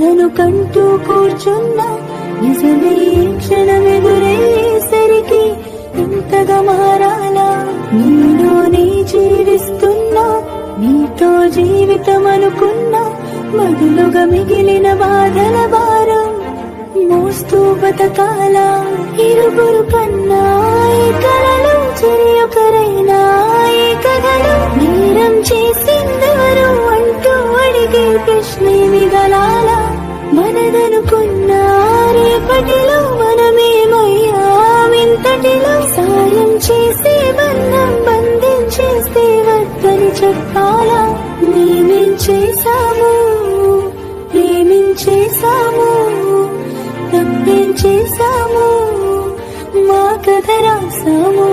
కలను కంటూ కూర్చున్నా నిజమే క్షణమెదురయ్యేసరికి ఇంతగా మారాలా? నీలోనే జీవిస్తున్నా, నీతో జీవితం అనుకున్నా, బదులుగా మిగిలిన బాధల భారం మోస్తూ బతకాలా? ఇరుగురు కన్నా ఈ కలలో చెరియొకరైనా ఈ కథలో నేరం చేసిందెవరు అంటూ అడిగే ప్రశ్నే మిగలాలా? మనదనుకున్న రేపటిలో మనమేమయ్యామింతటిలో సాయం చేసే బంధం బంధించేస్తే వద్దని చెప్పాలా? ప్రేమించేశాము, తప్పేం చేశాము, మా కథ రాసాము.